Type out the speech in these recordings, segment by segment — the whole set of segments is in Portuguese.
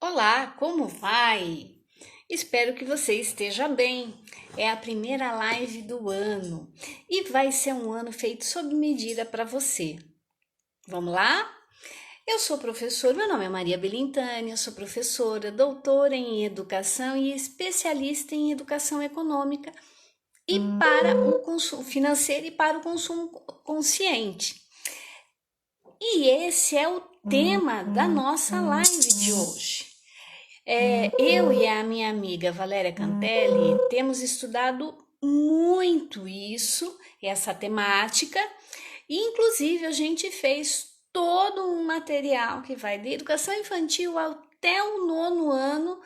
Olá, como vai? Espero que você esteja bem. É a primeira live do ano e vai ser um ano feito sob medida para você. Vamos lá? Eu sou professora, meu nome é Maria Belintani, eu sou professora, doutora em educação e especialista em educação econômica e para o consumo financeiro e para o consumo consciente. E esse é o tema da nossa live de hoje. Eu e a minha amiga Valéria Cantelli temos estudado muito essa temática, e inclusive a gente fez todo um material que vai de educação infantil até o nono ano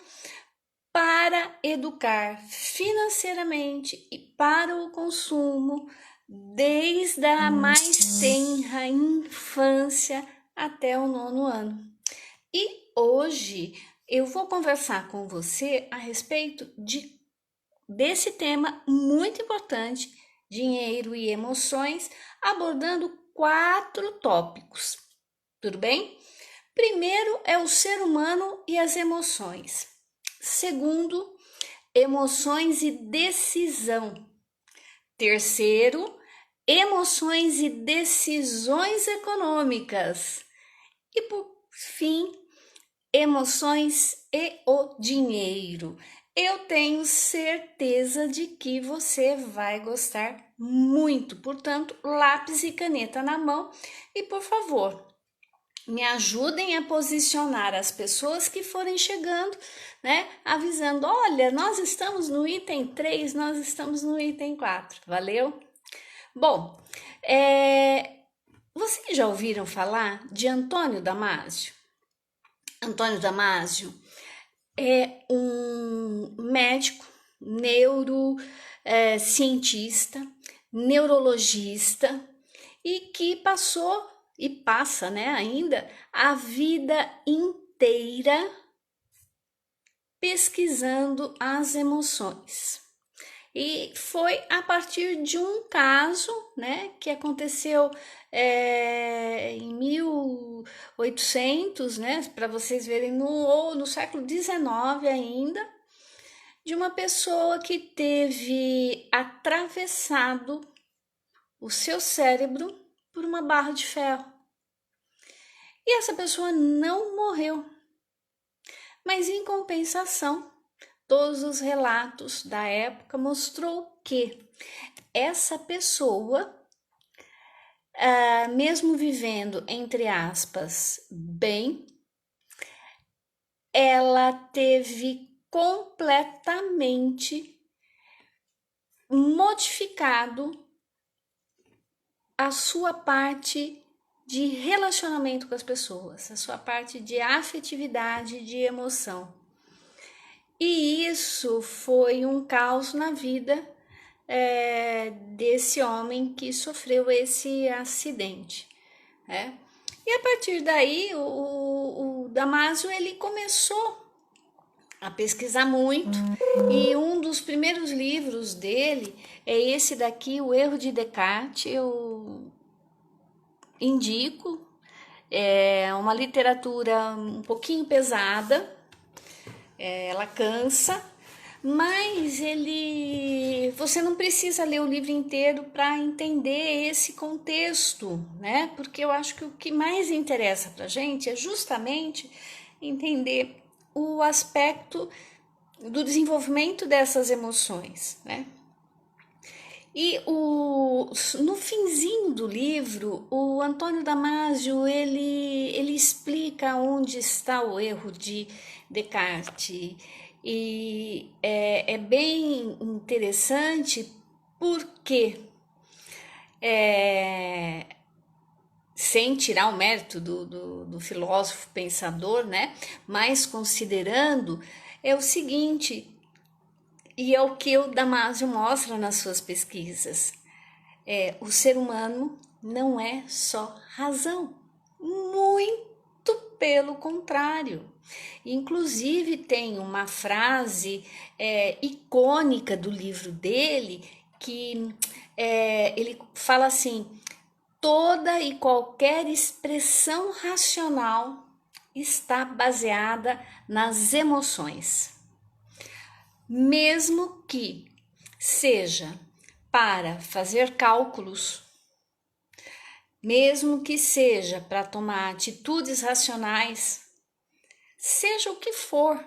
para educar financeiramente e para o consumo, desde a mais tenra infância até o nono ano. E hoje eu vou conversar com você a respeito desse tema muito importante, dinheiro e emoções, abordando 4 tópicos. Tudo bem? Primeiro é o ser humano e as emoções. Segundo, emoções e decisão. Terceiro, emoções e decisões econômicas. E por fim, emoções e o dinheiro. Eu tenho certeza de que você vai gostar muito. Portanto, lápis e caneta na mão e, por favor, me ajudem a posicionar as pessoas que forem chegando, né? Avisando: olha, nós estamos no item 3, nós estamos no item 4. Valeu? Bom, vocês já ouviram falar de Antônio Damasio? Antônio Damasio é um médico, neurocientista, neurologista e que passou e passa, né, ainda a vida inteira pesquisando as emoções. E foi a partir de um caso, né, que aconteceu em 1800, né, para vocês verem, no século XIX ainda, de uma pessoa que teve atravessado o seu cérebro por uma barra de ferro. E essa pessoa não morreu, mas em compensação, todos os relatos da época mostrou que essa pessoa, mesmo vivendo, entre aspas, bem, ela teve completamente modificado a sua parte de relacionamento com as pessoas, a sua parte de afetividade, de emoção. E isso foi um caos na vida desse homem que sofreu esse acidente, né? E a partir daí o Damasio ele começou a pesquisar muito, e um dos primeiros livros dele é esse daqui, O Erro de Descartes. Eu indico, é uma literatura um pouquinho pesada, ela cansa, mas você não precisa ler o livro inteiro para entender esse contexto, né? Porque eu acho que o que mais interessa para a gente é justamente entender o aspecto do desenvolvimento dessas emoções, né? E no finzinho do livro, o Antônio Damasio ele explica onde está o erro de Descartes, e é bem interessante porque, sem tirar o mérito do filósofo pensador, né? Mas considerando, é o seguinte, e é o que o Damasio mostra nas suas pesquisas. O ser humano não é só razão, muito pelo contrário. Inclusive tem uma frase icônica do livro dele que ele fala assim: toda e qualquer expressão racional está baseada nas emoções. Mesmo que seja para fazer cálculos, mesmo que seja para tomar atitudes racionais, seja o que for,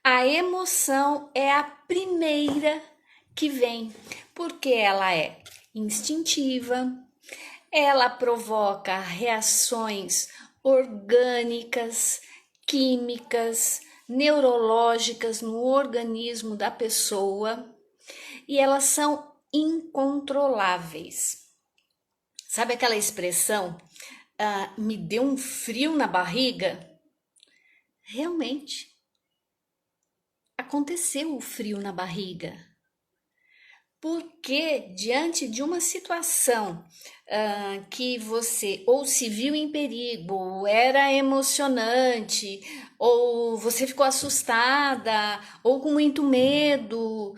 a emoção é a primeira que vem, porque ela é instintiva, ela provoca reações orgânicas, químicas, neurológicas no organismo da pessoa e elas são incontroláveis. Sabe aquela expressão, me deu um frio na barriga? Realmente, aconteceu o frio na barriga. Porque diante de uma situação que você ou se viu em perigo, ou era emocionante, ou você ficou assustada, ou com muito medo,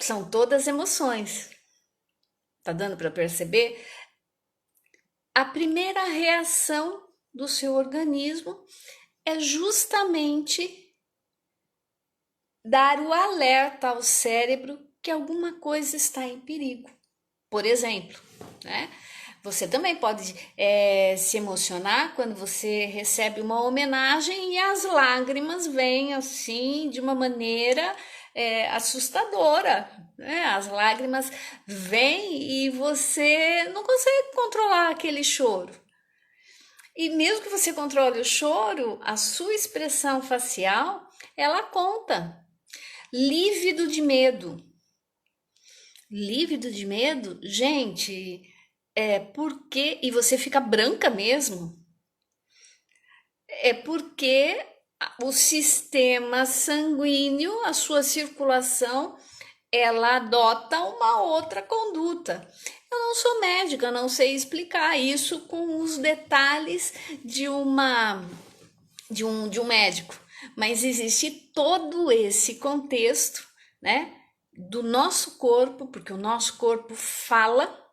são todas emoções. Tá dando para perceber? A primeira reação do seu organismo é justamente dar o alerta ao cérebro que alguma coisa está em perigo. Por exemplo, né? Você também pode se emocionar quando você recebe uma homenagem e as lágrimas vêm assim de uma maneira assustadora, né? As lágrimas vêm e você não consegue controlar aquele choro. E mesmo que você controle o choro, a sua expressão facial, ela conta. Lívido de medo. Lívido de medo, gente, porque. E você fica branca mesmo. É porque o sistema sanguíneo, a sua circulação, ela adota uma outra conduta. Eu não sou médica, não sei explicar isso com os detalhes de um médico, mas existe todo esse contexto, né, do nosso corpo, porque o nosso corpo fala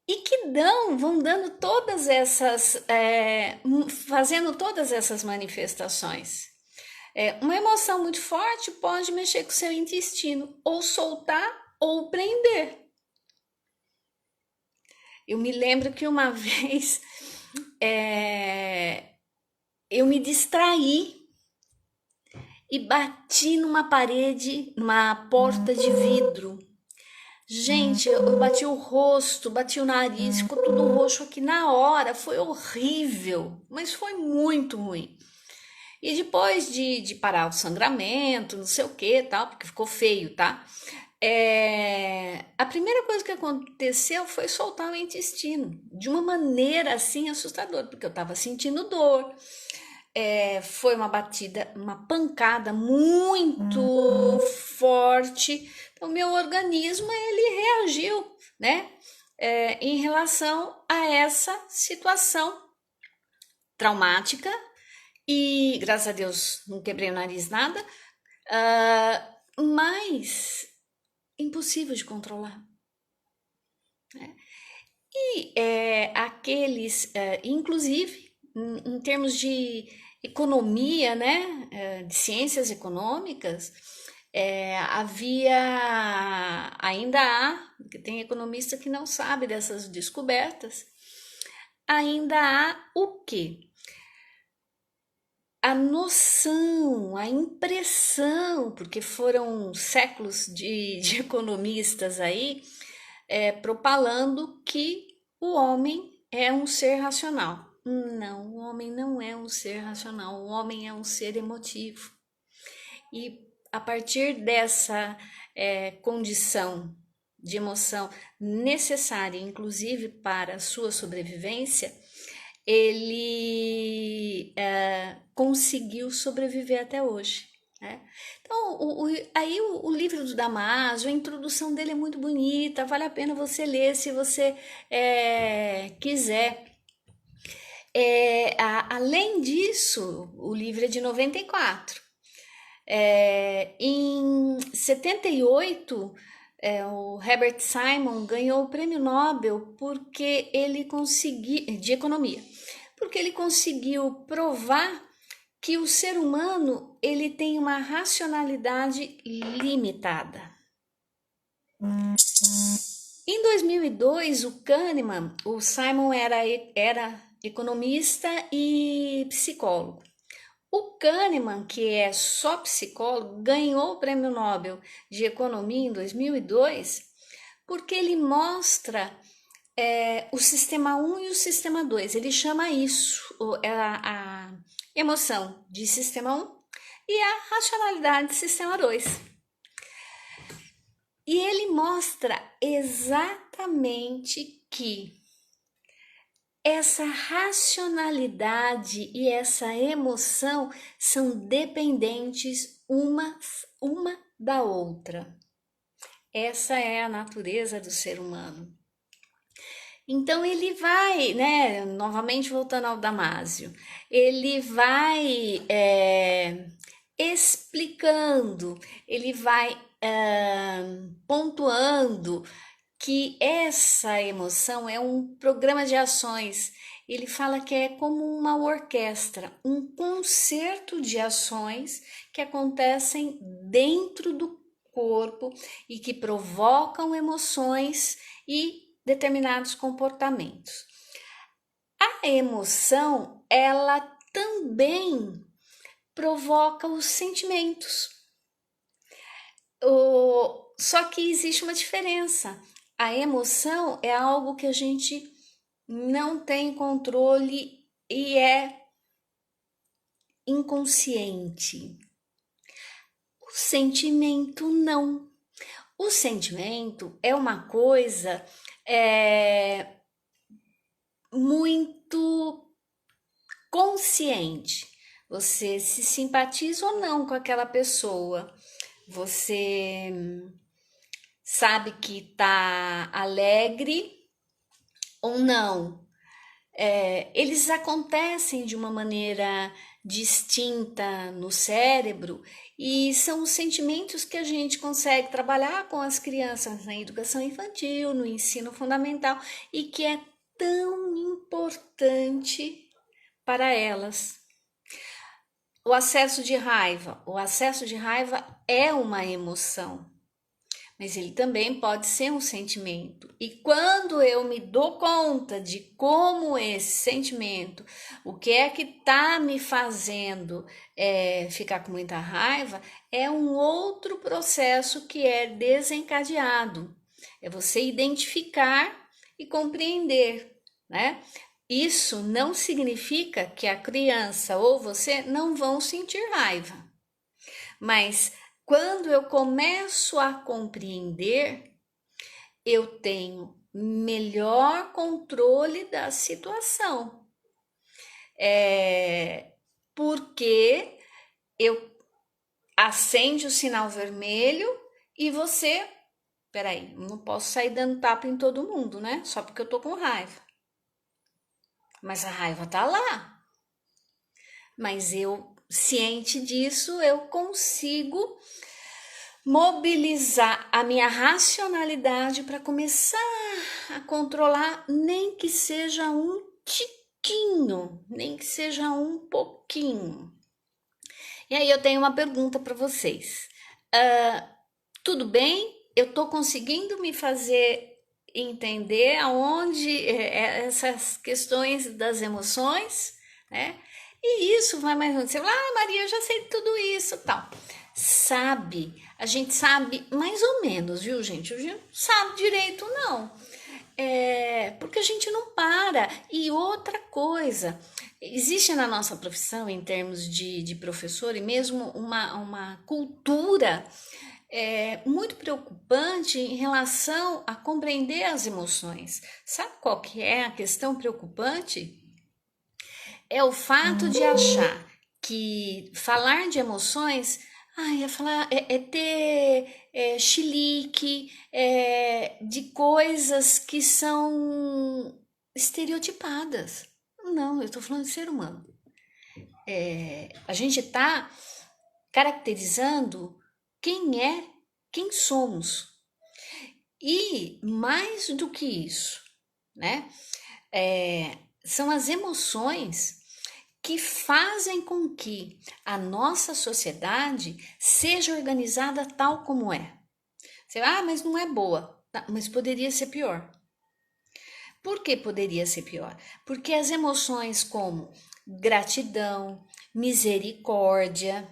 e que vão dando todas essas, fazendo todas essas manifestações. Uma emoção muito forte pode mexer com o seu intestino, ou soltar ou prender. Eu me lembro que uma vez eu me distraí e bati numa parede, numa porta de vidro. Gente, eu bati o rosto, bati o nariz, ficou tudo roxo aqui na hora, foi horrível, mas foi muito ruim. E depois de parar o sangramento, não sei o que, tal, porque ficou feio, tá? A primeira coisa que aconteceu foi soltar o intestino, de uma maneira assim assustadora, porque eu tava sentindo dor. Foi uma batida, uma pancada muito forte. Então, meu organismo, ele reagiu, né? Em relação a essa situação traumática. E, graças a Deus, não quebrei o nariz, nada. Mas impossível de controlar. Né? E aqueles, inclusive, em termos de economia, né, de ciências econômicas, ainda há, porque tem economista que não sabe dessas descobertas, ainda há o quê? A noção, a impressão, porque foram séculos de economistas aí, propalando que o homem é um ser racional. Não, o homem não é um ser racional, o homem é um ser emotivo. E a partir dessa condição de emoção necessária, inclusive para a sua sobrevivência, ele conseguiu sobreviver até hoje. Né? Então, aí o livro do Damasio, a introdução dele é muito bonita, vale a pena você ler se você quiser. Além disso, o livro é de 94. Em 78, o Herbert Simon ganhou o prêmio Nobel porque ele conseguiu, de economia, Porque ele conseguiu provar que o ser humano ele tem uma racionalidade limitada. Em 2002, o Kahneman, o Simon era economista e psicólogo. O Kahneman, que é só psicólogo, ganhou o Prêmio Nobel de Economia em 2002 porque ele mostra o sistema 1 e o sistema 2. Ele chama isso a emoção de sistema 1 e a racionalidade de sistema 2. E ele mostra exatamente que essa racionalidade e essa emoção são dependentes uma da outra. Essa é a natureza do ser humano. Então ele vai, né, novamente voltando ao Damásio, ele vai explicando, ele vai pontuando que essa emoção é um programa de ações. Ele fala que é como uma orquestra, um concerto de ações que acontecem dentro do corpo e que provocam emoções e determinados comportamentos. A emoção, ela também provoca os sentimentos. Só que existe uma diferença. A emoção é algo que a gente não tem controle e é inconsciente. O sentimento não. O sentimento é uma coisa muito consciente. Você se simpatiza ou não com aquela pessoa. Você sabe que tá alegre ou não. Eles acontecem de uma maneira distinta no cérebro e são os sentimentos que a gente consegue trabalhar com as crianças na educação infantil, no ensino fundamental e que é tão importante para elas. O acesso de raiva é uma emoção, mas ele também pode ser um sentimento. E quando eu me dou conta de como esse sentimento, o que é que está me fazendo ficar com muita raiva, é um outro processo que é desencadeado. É você identificar e compreender, né? Isso não significa que a criança ou você não vão sentir raiva, mas quando eu começo a compreender, eu tenho melhor controle da situação. Porque eu acende o sinal vermelho e você, peraí, não posso sair dando tapa em todo mundo, né? Só porque eu tô com raiva. Mas a raiva tá lá. Mas eu, ciente disso, eu consigo mobilizar a minha racionalidade para começar a controlar, nem que seja um tiquinho, nem que seja um pouquinho. E aí eu tenho uma pergunta para vocês. Tudo bem? Eu estou conseguindo me fazer entender aonde essas questões das emoções, né? E isso vai mais longe. Você fala, Maria, eu já sei tudo isso, tal. Sabe, a gente sabe mais ou menos, viu, gente? A gente não sabe direito, não. Porque a gente não para. E outra coisa, existe na nossa profissão, em termos de professor, e mesmo uma cultura muito preocupante em relação a compreender as emoções. Sabe qual que é a questão preocupante? É o fato de achar que falar de emoções é ter chilique de coisas que são estereotipadas. Não, eu estou falando de ser humano. A gente está caracterizando quem somos. E mais do que isso, né? são as emoções que fazem com que a nossa sociedade seja organizada tal como é. Você, mas não é boa, mas poderia ser pior. Por que poderia ser pior? Porque as emoções como gratidão, misericórdia,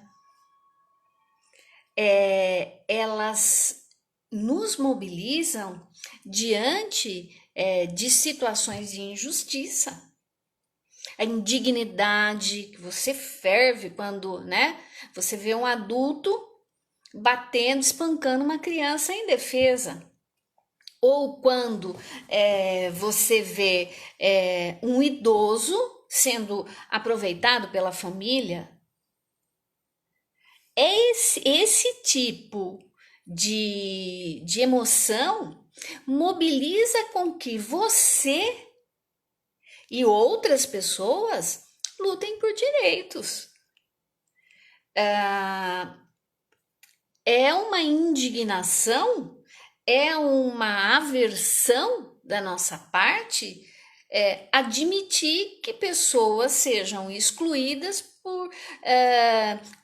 elas nos mobilizam diante de situações de injustiça. A indignidade, que você ferve quando, né, você vê um adulto batendo, espancando uma criança indefesa. Ou quando você vê um idoso sendo aproveitado pela família. Esse tipo de emoção mobiliza com que você e outras pessoas lutem por direitos. É uma indignação, é uma aversão da nossa parte admitir que pessoas sejam excluídas por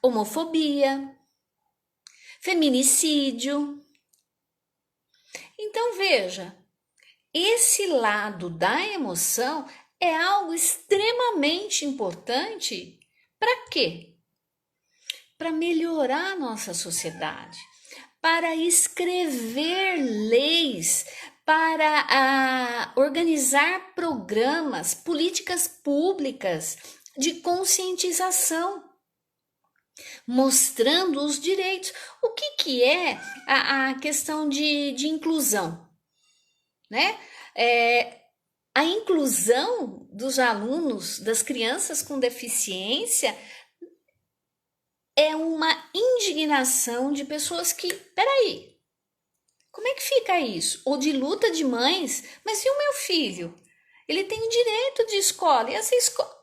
homofobia, feminicídio. Então veja, esse lado da emoção é algo extremamente importante. Para quê? Para melhorar a nossa sociedade, para escrever leis, para organizar programas, políticas públicas de conscientização, mostrando os direitos. O que é a questão de inclusão? Né? A inclusão dos alunos, das crianças com deficiência, é uma indignação de pessoas que, peraí, como é que fica isso? Ou de luta de mães, mas e o meu filho? Ele tem o direito de escola, e essa escola...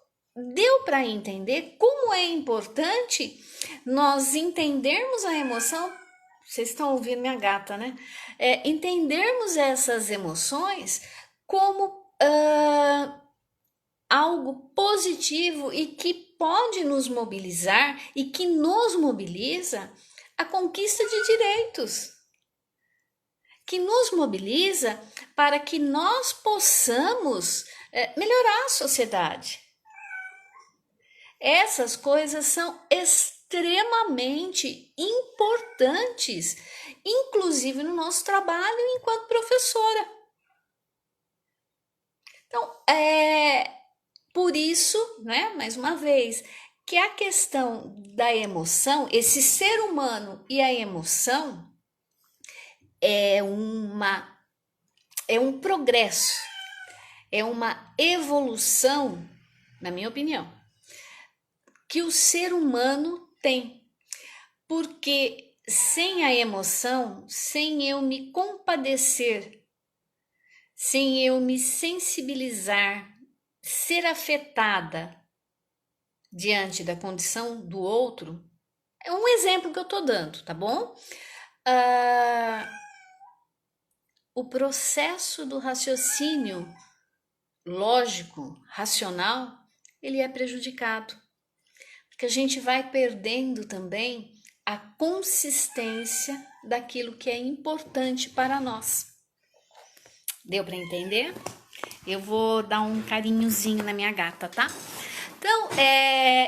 Deu para entender como é importante nós entendermos a emoção. Vocês estão ouvindo minha gata, né? Entendermos essas emoções como algo positivo e que pode nos mobilizar e que nos mobiliza a conquista de direitos, que nos mobiliza para que nós possamos melhorar a sociedade. Essas coisas são extremamente importantes, inclusive no nosso trabalho enquanto professora. Então, por isso, né, mais uma vez, que a questão da emoção, esse ser humano e a emoção, é um progresso, é uma evolução, na minha opinião, que o ser humano tem. Porque sem a emoção, sem eu me compadecer, sem eu me sensibilizar, ser afetada diante da condição do outro, é um exemplo que eu tô dando, tá bom? O processo do raciocínio lógico, racional, ele é prejudicado. Porque a gente vai perdendo também a consistência daquilo que é importante para nós. Deu para entender? Eu vou dar um carinhozinho na minha gata, tá? Então,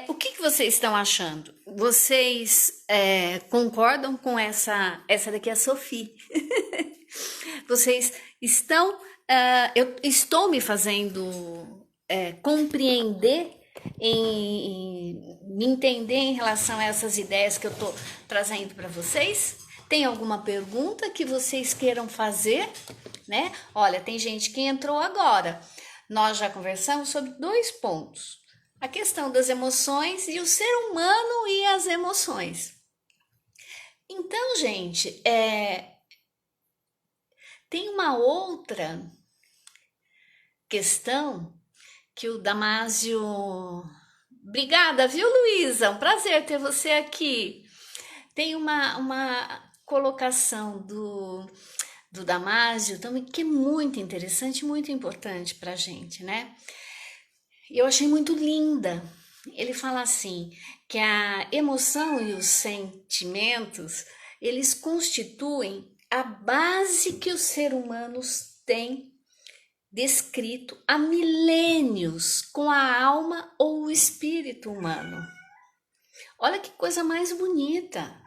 o que vocês estão achando? Vocês concordam com essa daqui é a Sophie? Vocês estão... eu estou me fazendo compreender, me entender em relação a essas ideias que eu estou trazendo para vocês? Tem alguma pergunta que vocês queiram fazer? Né? Olha, tem gente que entrou agora. Nós já conversamos sobre 2 pontos. A questão das emoções e o ser humano e as emoções. Então, gente, tem uma outra questão que o Damásio... Obrigada, viu, Luísa? Um prazer ter você aqui. Tem uma colocação do Damásio também que é muito interessante, muito importante para a gente, né? Eu achei muito linda. Ele fala assim, que a emoção e os sentimentos, eles constituem a base que os seres humanos têm descrito há milênios com a alma ou o espírito humano. Olha que coisa mais bonita.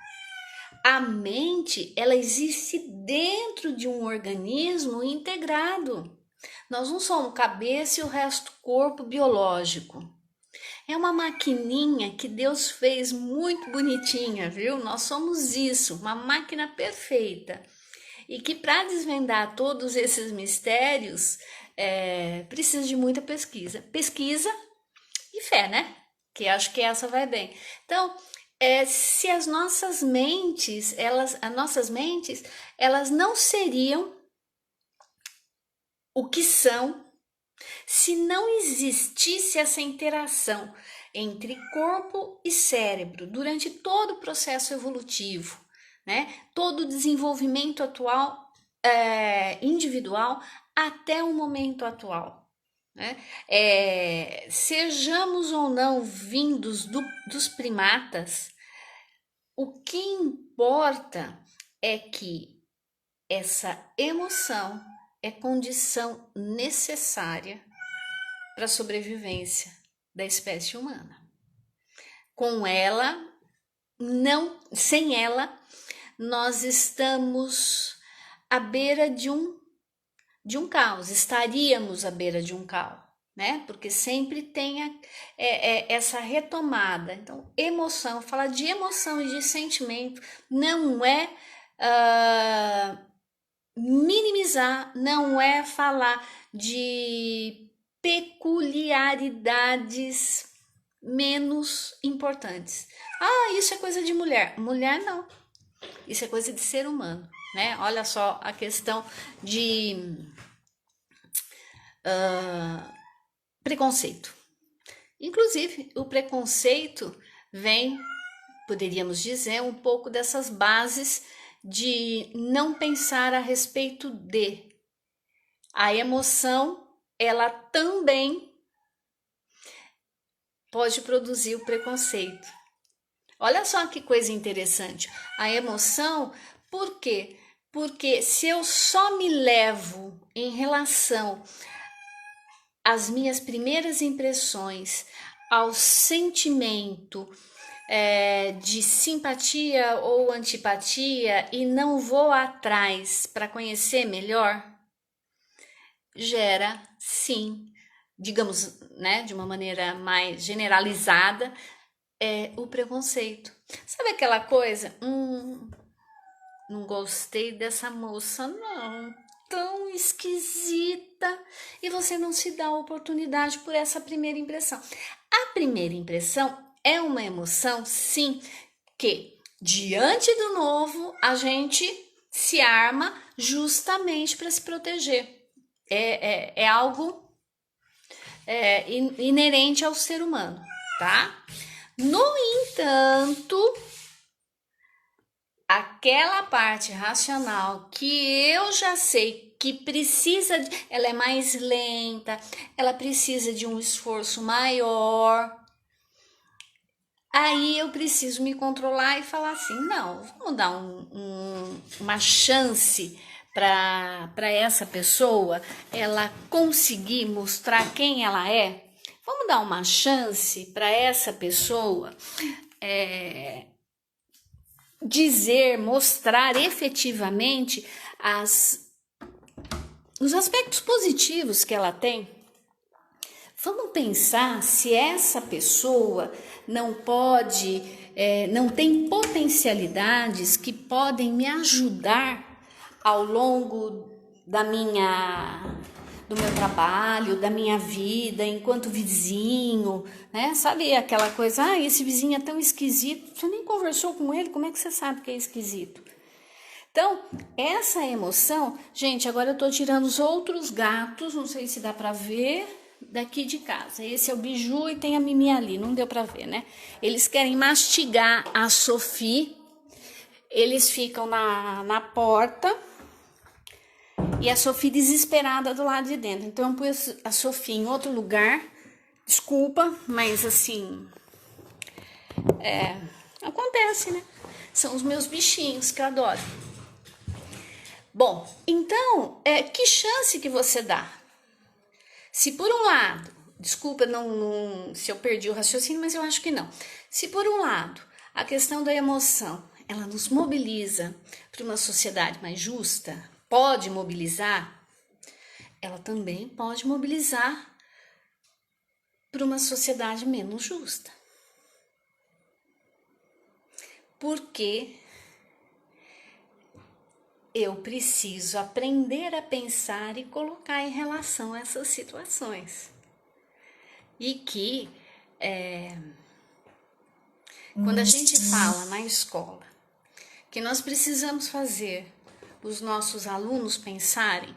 A mente, ela existe dentro de um organismo integrado. Nós não somos cabeça e o resto corpo biológico. É uma maquininha que Deus fez muito bonitinha, viu? Nós somos isso, uma máquina perfeita. E que para desvendar todos esses mistérios, precisa de muita pesquisa. Pesquisa e fé, né? Que acho que essa vai bem. Então, se as nossas mentes, elas não seriam o que são se não existisse essa interação entre corpo e cérebro durante todo o processo evolutivo, né? Todo o desenvolvimento atual, individual até o momento atual. Né? Sejamos ou não vindos dos primatas, o que importa é que essa emoção é condição necessária para a sobrevivência da espécie humana. Com ela, sem ela, nós estamos à beira de um caos, estaríamos à beira de um caos, né? Porque sempre tem essa retomada. Então, emoção, falar de emoção e de sentimento não é minimizar, não é falar de peculiaridades menos importantes. Isso é coisa de mulher. Mulher não. Isso é coisa de ser humano, né? Olha só a questão de preconceito. Inclusive, o preconceito vem, poderíamos dizer, um pouco dessas bases de não pensar a respeito de. A emoção, ela também pode produzir o preconceito. Olha só que coisa interessante. A emoção, por quê? Porque se eu só me levo em relação às minhas primeiras impressões, ao sentimento de simpatia ou antipatia e não vou atrás para conhecer melhor, gera, sim, digamos, né, de uma maneira mais generalizada, o preconceito. Sabe aquela coisa? Não gostei dessa moça, não. Tão esquisita. E você não se dá a oportunidade por essa primeira impressão. A primeira impressão é uma emoção, sim, que diante do novo a gente se arma justamente para se proteger. É algo inerente ao ser humano, tá? No entanto, aquela parte racional que eu já sei que precisa, ela é mais lenta, ela precisa de um esforço maior. Aí eu preciso me controlar e falar assim, não, vamos dar uma chance para essa pessoa, ela conseguir mostrar quem ela é. Vamos dar uma chance para essa pessoa dizer, mostrar efetivamente os aspectos positivos que ela tem. Vamos pensar se essa pessoa não pode, não tem potencialidades que podem me ajudar ao longo do meu trabalho, da minha vida, enquanto vizinho, né? Sabe aquela coisa, esse vizinho é tão esquisito, você nem conversou com ele, como é que você sabe que é esquisito? Então, essa emoção, gente, agora eu tô tirando os outros gatos, não sei se dá pra ver, daqui de casa. Esse é o Biju e tem a Mimi ali, não deu pra ver, né? Eles querem mastigar a Sophie, eles ficam na porta e a Sophie desesperada do lado de dentro. Então eu pus a Sophie em outro lugar Desculpa, mas assim, acontece, né? São os meus bichinhos que eu adoro. Bom, então, que chance que você dá? Se por um lado, desculpa se eu perdi o raciocínio, mas eu acho que não. Se por um lado, a questão da emoção, ela nos mobiliza para uma sociedade mais justa, pode mobilizar, ela também pode mobilizar para uma sociedade menos justa. Porque eu preciso aprender a pensar e colocar em relação a essas situações. E que quando a gente fala na escola que nós precisamos fazer os nossos alunos pensarem,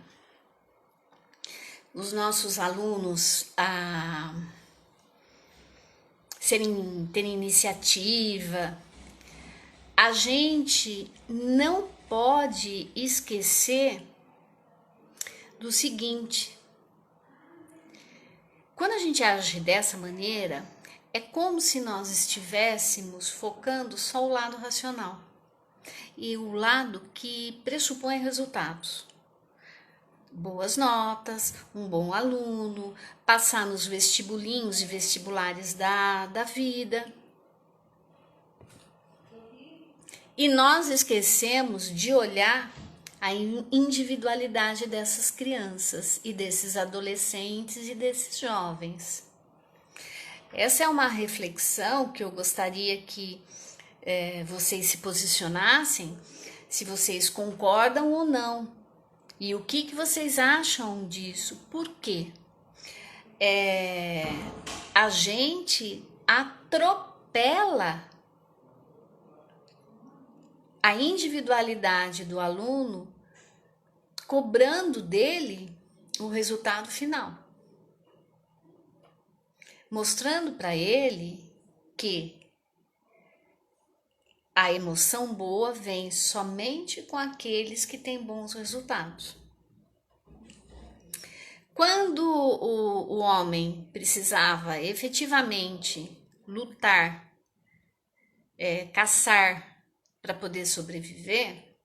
os nossos alunos terem iniciativa, a gente não pode esquecer do seguinte: quando a gente age dessa maneira, é como se nós estivéssemos focando só o lado racional e o lado que pressupõe resultados. Boas notas, um bom aluno, passar nos vestibulinhos e vestibulares da vida. E nós esquecemos de olhar a individualidade dessas crianças e desses adolescentes e desses jovens. Essa é uma reflexão que eu gostaria que vocês se posicionassem, se vocês concordam ou não. E o que vocês acham disso? Por quê? A gente atropela a individualidade do aluno, cobrando dele o resultado final, mostrando para ele que a emoção boa vem somente com aqueles que têm bons resultados. Quando o homem precisava efetivamente lutar, caçar para poder sobreviver,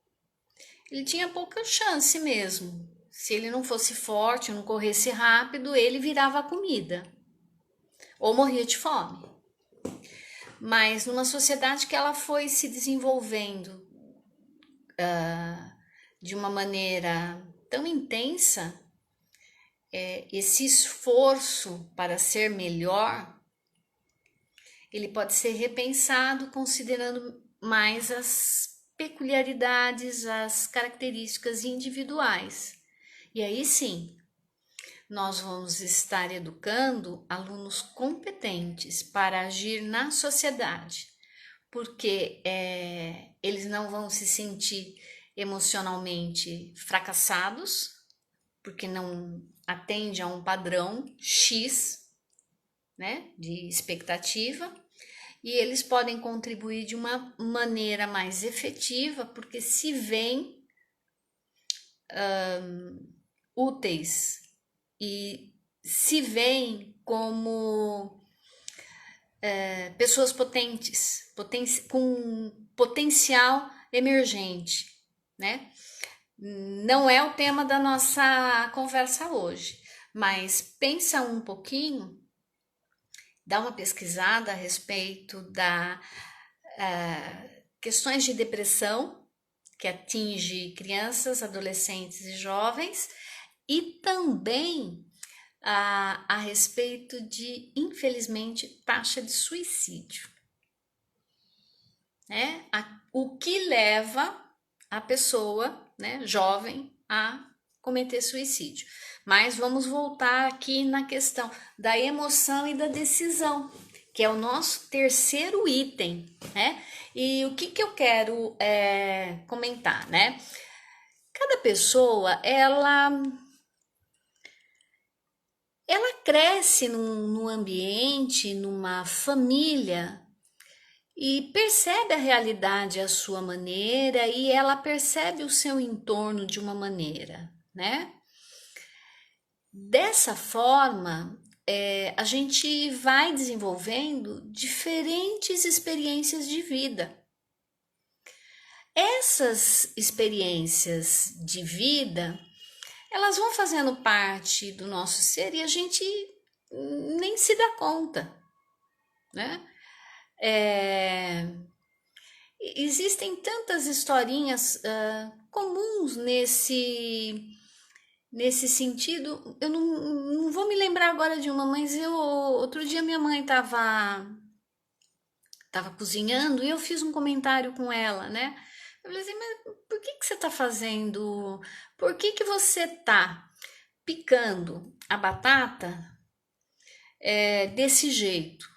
ele tinha pouca chance mesmo. Se ele não fosse forte, não corresse rápido, ele virava comida ou morria de fome. Mas numa sociedade que ela foi se desenvolvendo de uma maneira tão intensa, esse esforço para ser melhor, ele pode ser repensado considerando mais as peculiaridades, as características individuais. E aí sim, nós vamos estar educando alunos competentes para agir na sociedade, porque eles não vão se sentir emocionalmente fracassados, porque não atende a um padrão X, né, de expectativa, e eles podem contribuir de uma maneira mais efetiva, porque se veem úteis e se veem como pessoas potentes, com potencial emergente, né? Não é o tema da nossa conversa hoje, mas pensa um pouquinho, dá uma pesquisada a respeito da questões de depressão que atinge crianças, adolescentes e jovens, e também a respeito de, infelizmente, taxa de suicídio, né? O que leva a pessoa, né, jovem, a cometer suicídio. Mas vamos voltar aqui na questão da emoção e da decisão, que é o nosso terceiro item, né? E o que eu quero comentar, né? Cada pessoa, ela cresce num ambiente, numa família, e percebe a realidade à sua maneira, e ela percebe o seu entorno de uma maneira, né? Dessa forma, a gente vai desenvolvendo diferentes experiências de vida. Essas experiências de vida, elas vão fazendo parte do nosso ser e a gente nem se dá conta, né? Existem tantas historinhas comuns nesse sentido. Eu não vou me lembrar agora de uma, mas outro dia minha mãe estava cozinhando e eu fiz um comentário com ela, né? Eu falei assim, mas por que você está fazendo? Por que você está picando a batata desse jeito?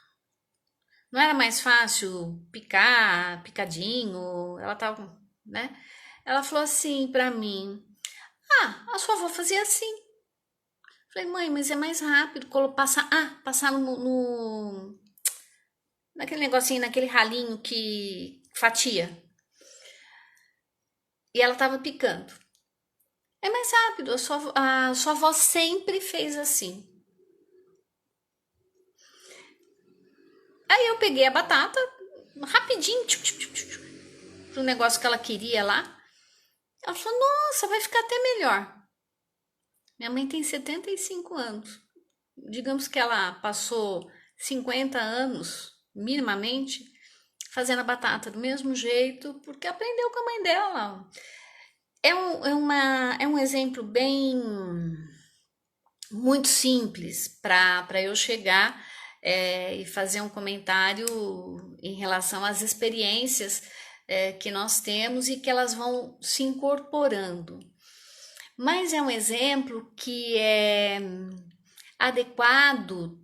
Não era mais fácil picar, picadinho? Ela tava, né? Ela falou assim para mim: a sua avó fazia assim. Falei, mãe, mas é mais rápido passar naquele negocinho, naquele ralinho que fatia. E ela tava picando. É mais rápido, a sua avó sempre fez assim. Aí eu peguei a batata, rapidinho, pro negócio que ela queria lá. Ela falou, nossa, vai ficar até melhor. Minha mãe tem 75 anos. Digamos que ela passou 50 anos, minimamente, fazendo a batata do mesmo jeito, porque aprendeu com a mãe dela. É um exemplo bem muito simples para eu chegar e fazer um comentário em relação às experiências que nós temos e que elas vão se incorporando. Mas é um exemplo que é adequado,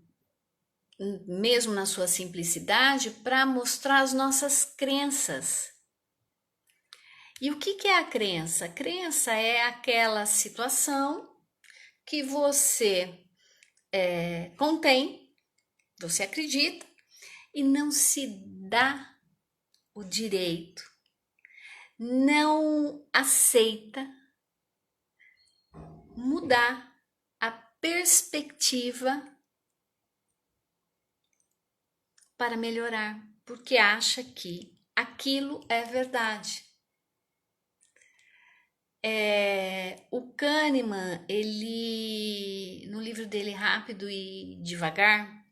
mesmo na sua simplicidade, para mostrar as nossas crenças. E o que é a crença? A crença é aquela situação que você contém, você acredita e não se dá o direito, não aceita mudar a perspectiva para melhorar, porque acha que aquilo é verdade. O Kahneman, ele no livro dele Rápido e Devagar,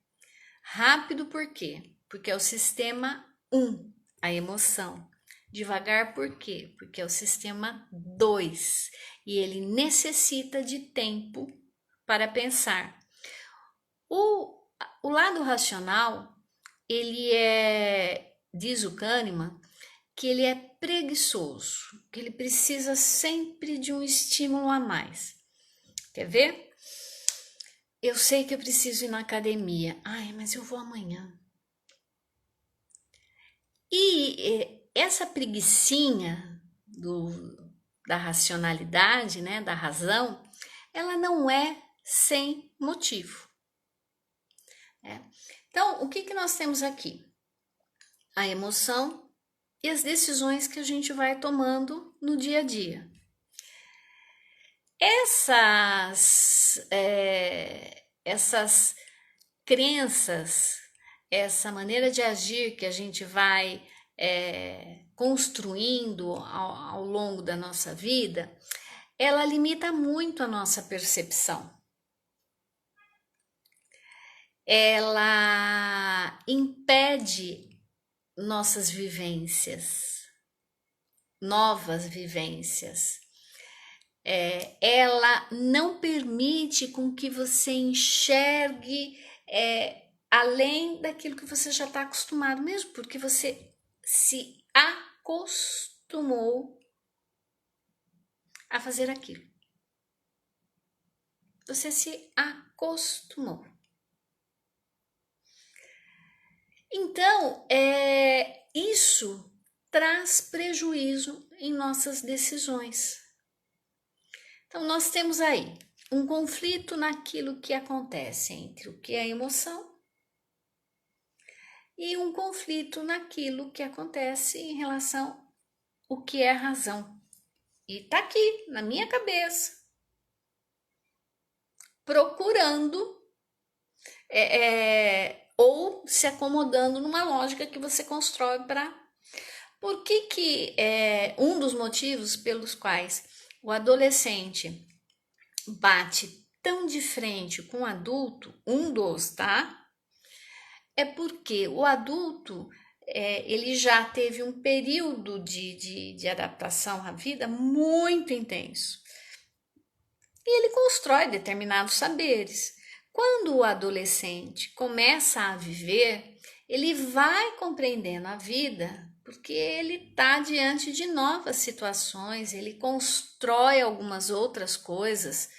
rápido por quê? Porque é o sistema 1, a emoção. Devagar por quê? Porque é o sistema 2 e ele necessita de tempo para pensar. O lado racional, ele diz o Kahneman, que ele é preguiçoso, que ele precisa sempre de um estímulo a mais. Quer ver? Eu sei que eu preciso ir na academia. Ai, mas eu vou amanhã. E essa preguicinha da racionalidade, né, da razão, ela não é sem motivo. Então, o que nós temos aqui? A emoção e as decisões que a gente vai tomando no dia a dia. Essas crenças, essa maneira de agir que a gente vai construindo ao longo da nossa vida, ela limita muito a nossa percepção. Ela impede nossas vivências, novas vivências. Ela não permite com que você enxergue além daquilo que você já está acostumado, mesmo porque você se acostumou a fazer aquilo. Você se acostumou. Então, isso traz prejuízo em nossas decisões. Então, nós temos aí um conflito naquilo que acontece entre o que é emoção e um conflito naquilo que acontece em relação ao que é razão. E tá aqui, na minha cabeça, procurando ou se acomodando numa lógica que você constrói para. Por que é um dos motivos pelos quais o adolescente bate tão de frente com o adulto, um dos, tá? É porque o adulto ele já teve um período de adaptação à vida muito intenso. E ele constrói determinados saberes. Quando o adolescente começa a viver, ele vai compreendendo a vida porque ele está diante de novas situações, ele constrói algumas outras coisas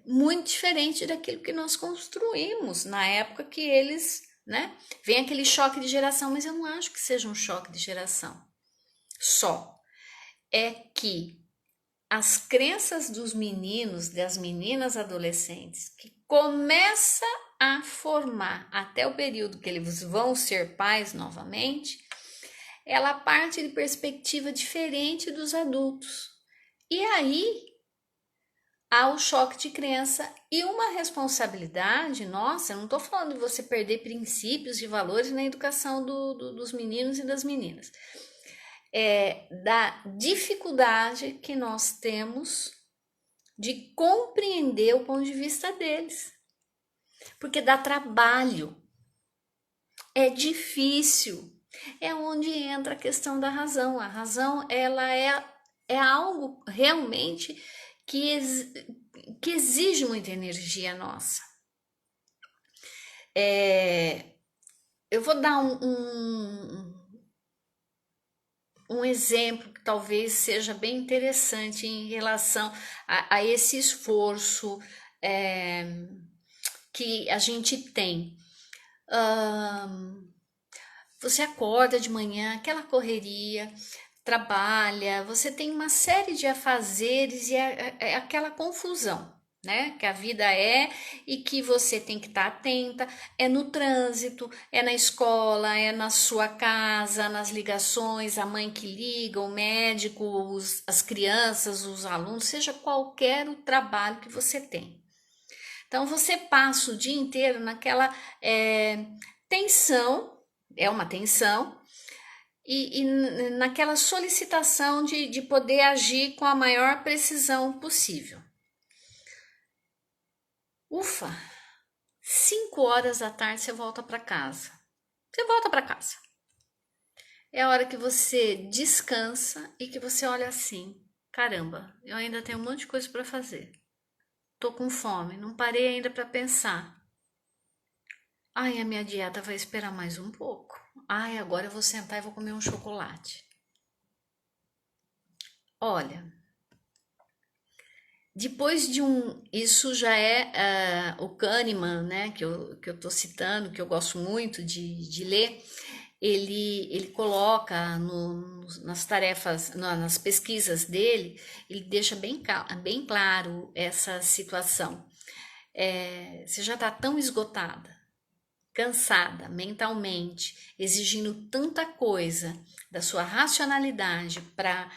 muito diferente daquilo que nós construímos na época que eles, né? Vem aquele choque de geração, mas eu não acho que seja um choque de geração. Só é que as crenças dos meninos, das meninas adolescentes, que começa a formar até o período que eles vão ser pais novamente, ela parte de perspectiva diferente dos adultos. E aí há o choque de crença e uma responsabilidade. Nossa, eu não estou falando de você perder princípios e valores na educação dos meninos e das meninas. Da dificuldade que nós temos de compreender o ponto de vista deles. Porque dá trabalho, é difícil. É onde entra a questão da razão. A razão, ela é algo realmente que exige muita energia nossa. Eu vou dar um exemplo que talvez seja bem interessante em relação a esse esforço que a gente tem. Você acorda de manhã, aquela correria, trabalha, você tem uma série de afazeres e é aquela confusão, né? Que a vida e que você tem que estar atenta, é no trânsito, é na escola, é na sua casa, nas ligações, a mãe que liga, o médico, as crianças, os alunos, seja qualquer o trabalho que você tem. Então você passa o dia inteiro naquela tensão, é uma tensão, e naquela solicitação de poder agir com a maior precisão possível. Ufa, 5 horas da tarde você volta para casa. Você volta para casa. É a hora que você descansa e que você olha assim, caramba, eu ainda tenho um monte de coisa para fazer. Tô com fome, não parei ainda para pensar. Ai, a minha dieta vai esperar mais um pouco. Ai, agora eu vou sentar e vou comer um chocolate. Olha, depois de isso já é o Kahneman, né, que eu tô citando, que eu gosto muito de ler. Ele coloca nas tarefas, nas pesquisas dele, ele deixa bem claro essa situação. Você já está tão esgotada, cansada mentalmente, exigindo tanta coisa da sua racionalidade para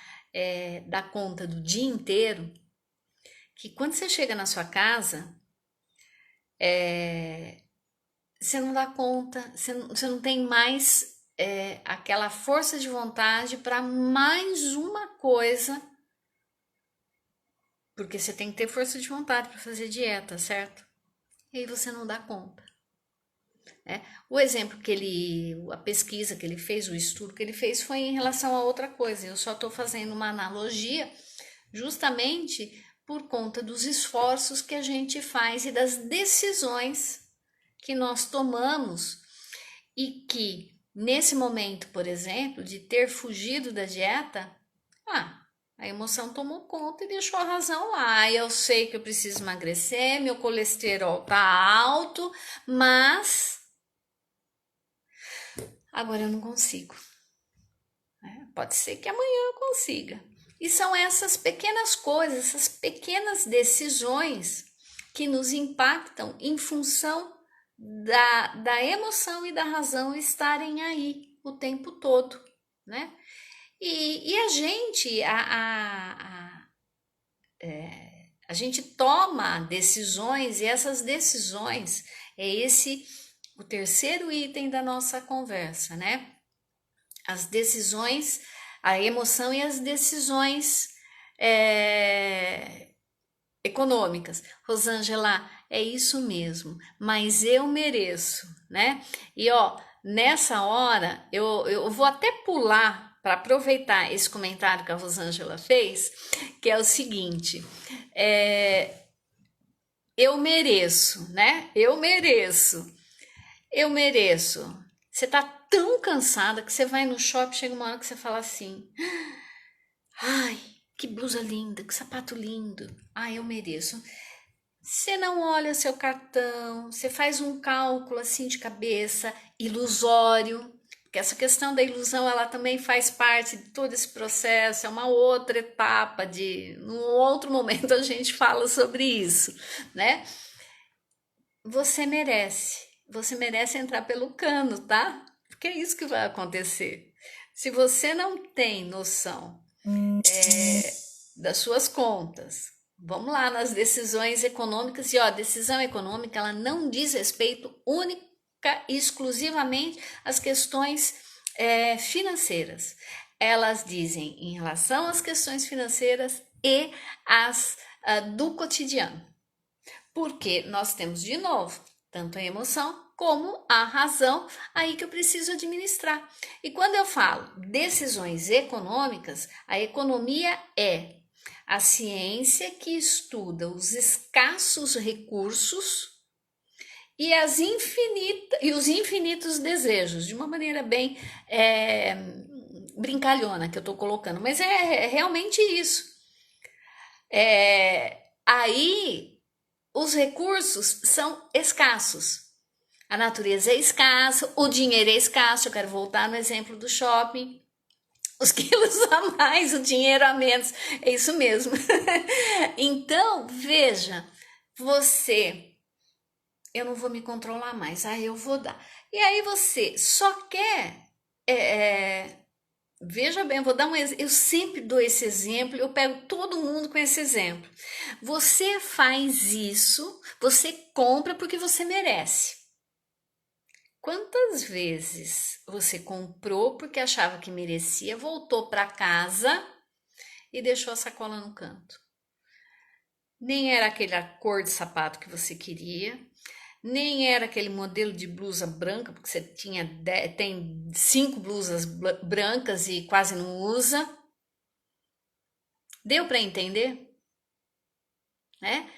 dar conta do dia inteiro, que quando você chega na sua casa, você não dá conta, você não tem mais aquela força de vontade para mais uma coisa, porque você tem que ter força de vontade para fazer dieta, certo? E aí você não dá conta. O exemplo a pesquisa que ele fez, o estudo que ele fez foi em relação a outra coisa. Eu só estou fazendo uma analogia justamente por conta dos esforços que a gente faz e das decisões que nós tomamos e que nesse momento, por exemplo, de ter fugido da dieta, a emoção tomou conta e deixou a razão lá. Eu sei que eu preciso emagrecer, meu colesterol tá alto, mas agora eu não consigo. Pode ser que amanhã eu consiga. E são essas pequenas coisas, essas pequenas decisões que nos impactam em função da emoção e da razão estarem aí o tempo todo, né? E a gente, A gente toma decisões e essas decisões é o terceiro item da nossa conversa, né? As decisões, a emoção e as decisões econômicas. Rosângela, é isso mesmo, mas eu mereço, né? E ó, nessa hora eu vou até pular para aproveitar esse comentário que a Rosângela fez, que é o seguinte: eu mereço, né? Eu mereço. Você tá tão cansada que você vai no shopping, chega uma hora que você fala assim: ai, que blusa linda, que sapato lindo. Ai, eu mereço. Você não olha seu cartão, você faz um cálculo assim de cabeça, ilusório, porque essa questão da ilusão ela também faz parte de todo esse processo, é uma outra etapa num outro momento a gente fala sobre isso, né? Você merece entrar pelo cano, tá? Porque é isso que vai acontecer. Se você não tem noção das suas contas, vamos lá nas decisões econômicas. E ó, a decisão econômica ela não diz respeito única e exclusivamente às questões financeiras. Elas dizem em relação às questões financeiras e às do cotidiano. Porque nós temos de novo tanto a emoção como a razão aí que eu preciso administrar. E quando eu falo decisões econômicas, a economia é a ciência que estuda os escassos recursos e os infinitos desejos, de uma maneira bem brincalhona que eu estou colocando, mas é realmente isso. Aí os recursos são escassos. A natureza é escassa, o dinheiro é escasso. Eu quero voltar no exemplo do shopping. Os quilos a mais, o dinheiro a menos. É isso mesmo. Então, veja, eu não vou me controlar mais, eu vou dar. E aí você só quer. Veja bem, eu vou dar um exemplo. Eu sempre dou esse exemplo, eu pego todo mundo com esse exemplo. Você faz isso, você compra porque você merece. Quantas vezes você comprou porque achava que merecia, voltou para casa e deixou a sacola no canto? Nem era aquela cor de sapato que você queria, nem era aquele modelo de blusa branca, porque você tem 5 blusas brancas e quase não usa. Deu para entender? Né?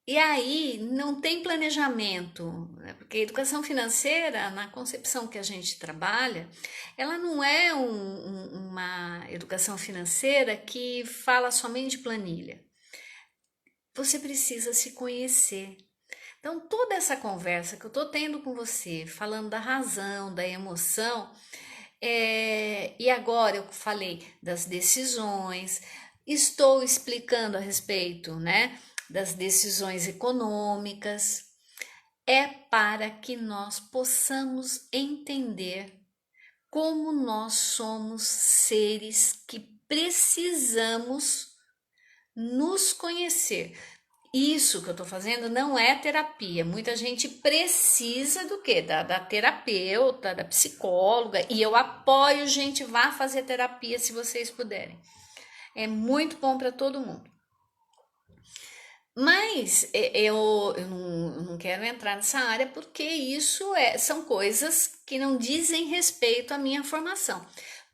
E aí não tem planejamento, né? Porque a educação financeira, na concepção que a gente trabalha, ela não é uma educação financeira que fala somente de planilha. Você precisa se conhecer. Então, toda essa conversa que eu estou tendo com você, falando da razão, da emoção, e agora eu falei das decisões, estou explicando a respeito, né, das decisões econômicas, é para que nós possamos entender como nós somos seres que precisamos nos conhecer. Isso que eu tô fazendo não é terapia. Muita gente precisa do quê? Da terapeuta, da psicóloga. E eu apoio, gente, vá fazer terapia se vocês puderem. É muito bom para todo mundo. Mas eu não quero entrar nessa área porque são coisas que não dizem respeito à minha formação.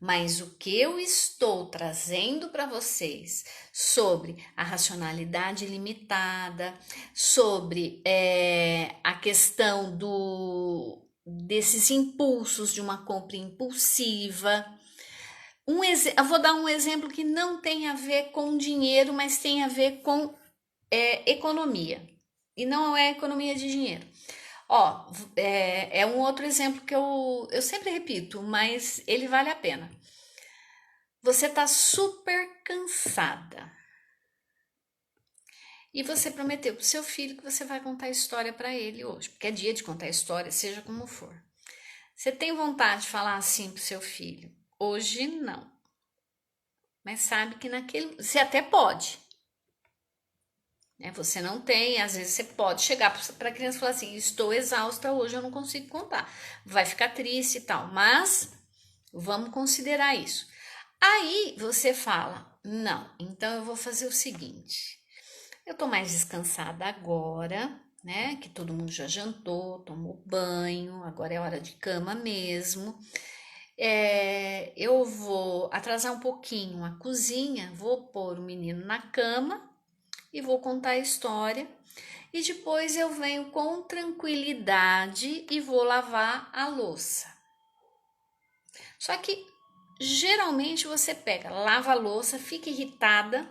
Mas o que eu estou trazendo para vocês sobre a racionalidade limitada, sobre a questão desses impulsos de uma compra impulsiva. Eu vou dar um exemplo que não tem a ver com dinheiro, mas tem a ver com economia. E não é economia de dinheiro. Ó, é um outro exemplo que eu sempre repito, mas ele vale a pena. Você tá super cansada. E você prometeu pro seu filho que você vai contar história para ele hoje, porque é dia de contar história, seja como for. Você tem vontade de falar assim pro seu filho? Hoje não. Mas sabe que naquele. Você até pode. né? Você não tem, às vezes você pode chegar para a criança e falar assim: estou exausta hoje, eu não consigo contar. Vai ficar triste e tal, mas vamos considerar isso. Aí você fala: não, então eu vou fazer o seguinte: eu tô mais descansada agora, né? Que todo mundo já jantou, tomou banho, agora é hora de cama mesmo. Eu vou atrasar um pouquinho a cozinha, vou pôr o menino na cama e vou contar a história. E depois eu venho com tranquilidade e vou lavar a louça. Só que geralmente você pega, lava a louça, fica irritada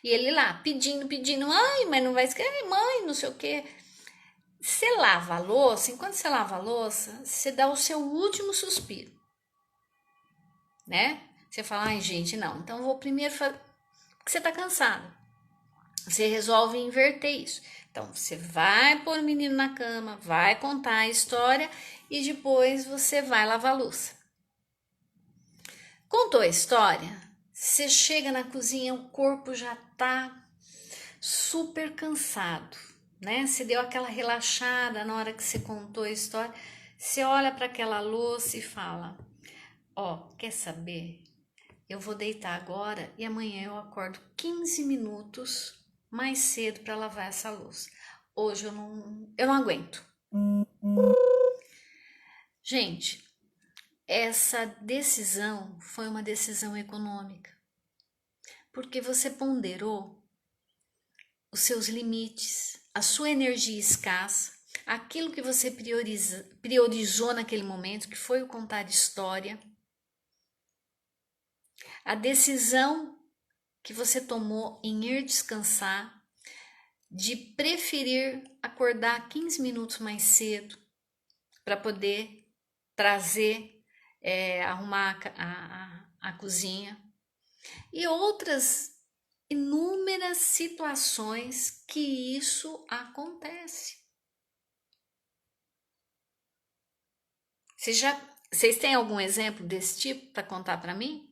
e ele lá pedindo, ai, mas não vai escrever, mãe, não sei o quê. Você lava a louça, enquanto você lava a louça, você dá o seu último suspiro, né? Você fala, ai, gente, não, então eu vou primeiro fazer, porque você tá cansado. Você resolve inverter isso. Então, você vai pôr o menino na cama, vai contar a história e depois você vai lavar a louça. Contou a história, você chega na cozinha, o corpo já tá super cansado, né? Você deu aquela relaxada na hora que você contou a história, você olha para aquela louça e fala: ó, quer saber? Eu vou deitar agora e amanhã eu acordo 15 minutos mais cedo para lavar essa louça. Hoje eu não aguento. Gente, essa decisão foi uma decisão econômica, porque você ponderou os seus limites, a sua energia escassa, aquilo que você priorizou naquele momento, que foi o contar história, a decisão que você tomou em ir descansar, de preferir acordar 15 minutos mais cedo para poder trazer, arrumar a cozinha e outras inúmeras situações que isso acontece. Vocês têm algum exemplo desse tipo para contar para mim?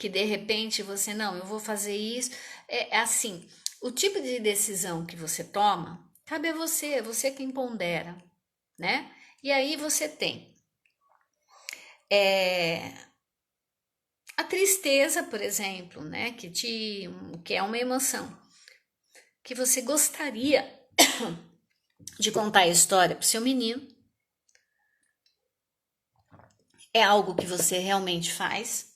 Que de repente você, não, eu vou fazer isso. É assim, o tipo de decisão que você toma, cabe a você, é você quem pondera, né? E aí você tem a tristeza, por exemplo, né? Que é uma emoção, que você gostaria de contar a história para o seu menino. É algo que você realmente faz.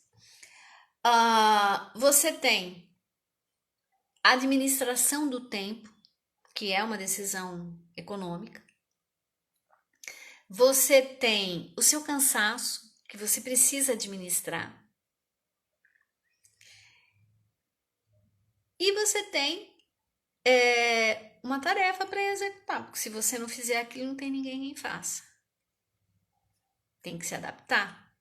Você tem a administração do tempo, que é uma decisão econômica. Você tem o seu cansaço, que você precisa administrar. E você tem uma tarefa para executar, porque se você não fizer aquilo, não tem ninguém quem faça. Tem que se adaptar,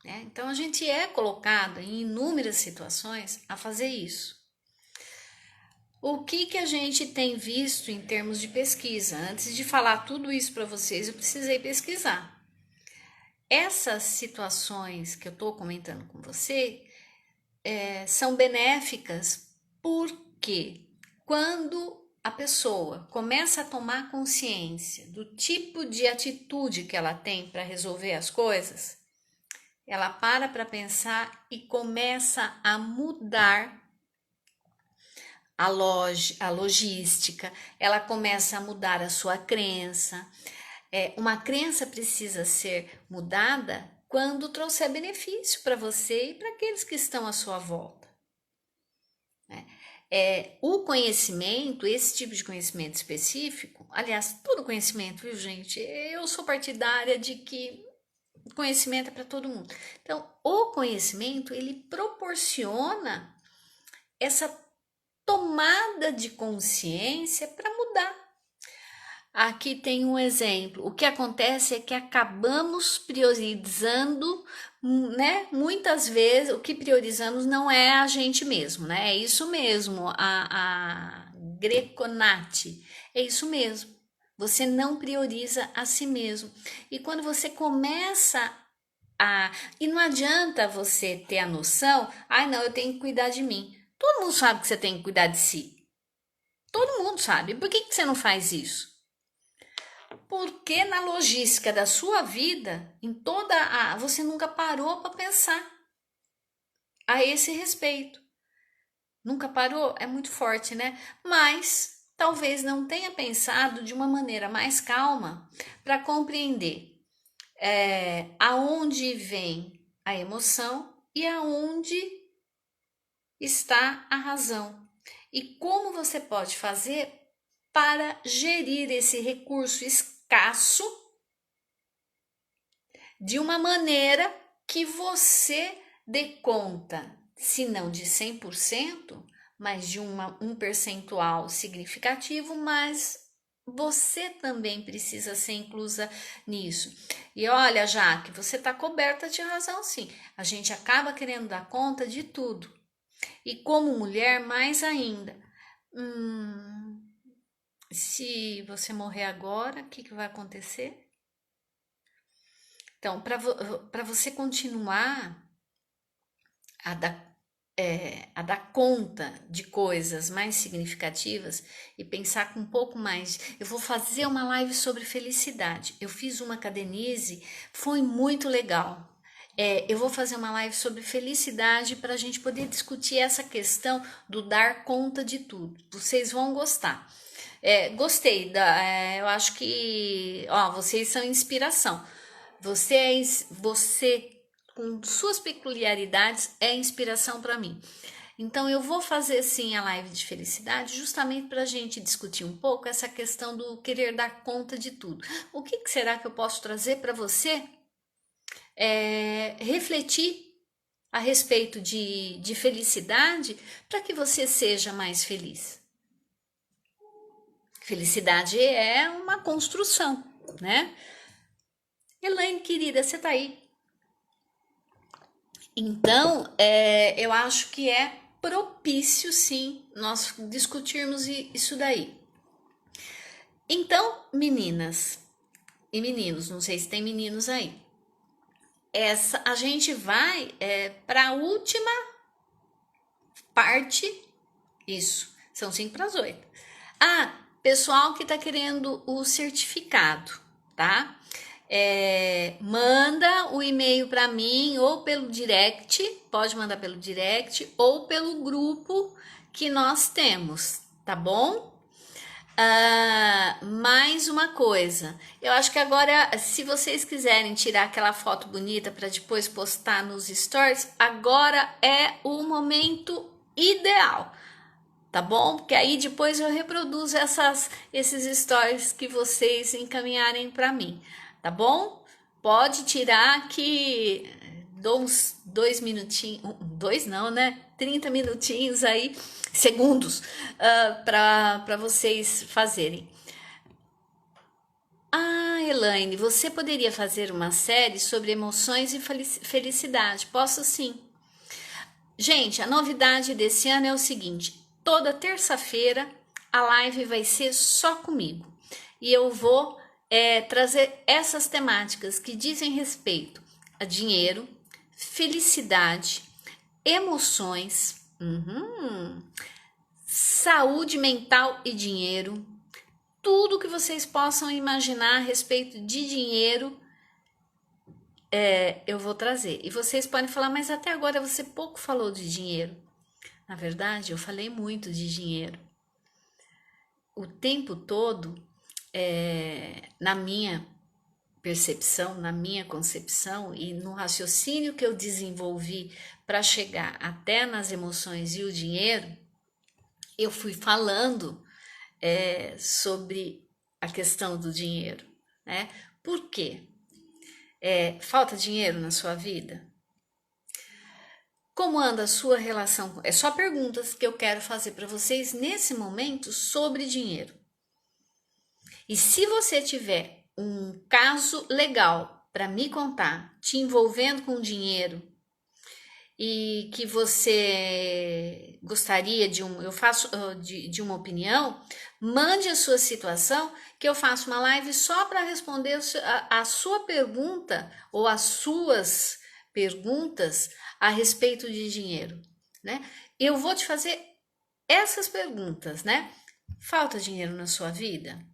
né? Então a gente é colocado em inúmeras situações a fazer isso. O que a gente tem visto em termos de pesquisa? Antes de falar tudo isso para vocês, eu precisei pesquisar. Essas situações que eu estou comentando com você são benéficas porque quando a pessoa começa a tomar consciência do tipo de atitude que ela tem para resolver as coisas, ela para pensar e começa a mudar a logística, ela começa a mudar a sua crença. Uma crença precisa ser mudada quando trouxer benefício para você e para aqueles que estão à sua volta. Né? O conhecimento, esse tipo de conhecimento específico, aliás, todo conhecimento, viu, gente? Eu sou partidária de que conhecimento é para todo mundo. Então, o conhecimento, ele proporciona essa tomada de consciência para mudar. Aqui tem um exemplo. O que acontece é que acabamos priorizando, né? Muitas vezes o que priorizamos não é a gente mesmo, né? É isso mesmo, a Greconati. É isso mesmo. Você não prioriza a si mesmo. E quando você começa e não adianta você ter a noção, não, eu tenho que cuidar de mim. Todo mundo sabe que você tem que cuidar de si. Todo mundo sabe. Por que você não faz isso? Porque na logística da sua vida, em toda a, você nunca parou para pensar a esse respeito. Nunca parou? É muito forte, né? Mas talvez não tenha pensado de uma maneira mais calma para compreender aonde vem a emoção e aonde está a razão. E como você pode fazer para gerir esse recurso escasso de uma maneira que você dê conta, se não de 100%, mas de um percentual significativo, mas você também precisa ser inclusa nisso. E olha, Jaque, você está coberta de razão, sim. A gente acaba querendo dar conta de tudo. E como mulher, mais ainda. Se você morrer agora, o que vai acontecer? Então, para você continuar a dar conta de coisas mais significativas e pensar com um pouco mais. Eu vou fazer uma live sobre felicidade. Eu fiz uma com a Denise, foi muito legal. Eu vou fazer uma live sobre felicidade para a gente poder discutir essa questão do dar conta de tudo. Vocês vão gostar. Gostei, eu acho que vocês são inspiração. Você com suas peculiaridades é inspiração para mim. Então eu vou fazer sim a live de felicidade justamente para a gente discutir um pouco essa questão do querer dar conta de tudo. O que será que eu posso trazer para você refletir a respeito de felicidade para que você seja mais feliz? Felicidade é uma construção, né? Elaine, querida, você tá aí? Então, eu acho que é propício, sim, nós discutirmos isso daí. Então, meninas e meninos, não sei se tem meninos aí, a gente vai para a última parte, isso, são 5 para as 8. Pessoal que tá querendo o certificado, tá? Manda o e-mail para mim ou pelo direct, pode mandar pelo direct ou pelo grupo que nós temos, tá bom? Mais uma coisa, eu acho que agora, se vocês quiserem tirar aquela foto bonita para depois postar nos stories, agora é o momento ideal, tá bom? Porque aí depois eu reproduzo esses stories que vocês encaminharem para mim, tá bom? Pode tirar que dou uns 2 minutinhos, 2 não, né? 30 minutinhos aí, segundos, para vocês fazerem. Elaine, você poderia fazer uma série sobre emoções e felicidade? Posso sim. Gente, a novidade desse ano é o seguinte: toda terça-feira a live vai ser só comigo e eu vou trazer essas temáticas que dizem respeito a dinheiro, felicidade, emoções, saúde mental e dinheiro, tudo que vocês possam imaginar a respeito de dinheiro. Eu vou trazer. E vocês podem falar, mas até agora você pouco falou de dinheiro. Na verdade, eu falei muito de dinheiro. O tempo todo, na minha percepção, na minha concepção e no raciocínio que eu desenvolvi para chegar até nas emoções e o dinheiro, eu fui falando sobre a questão do dinheiro, né? Por quê? Falta dinheiro na sua vida? Como anda a sua relação? É só perguntas que eu quero fazer para vocês nesse momento sobre dinheiro. E se você tiver um caso legal para me contar, te envolvendo com dinheiro e que você gostaria de uma opinião, mande a sua situação que eu faço uma live só para responder a sua pergunta ou as suas perguntas a respeito de dinheiro, né? Eu vou te fazer essas perguntas, né? Falta dinheiro na sua vida?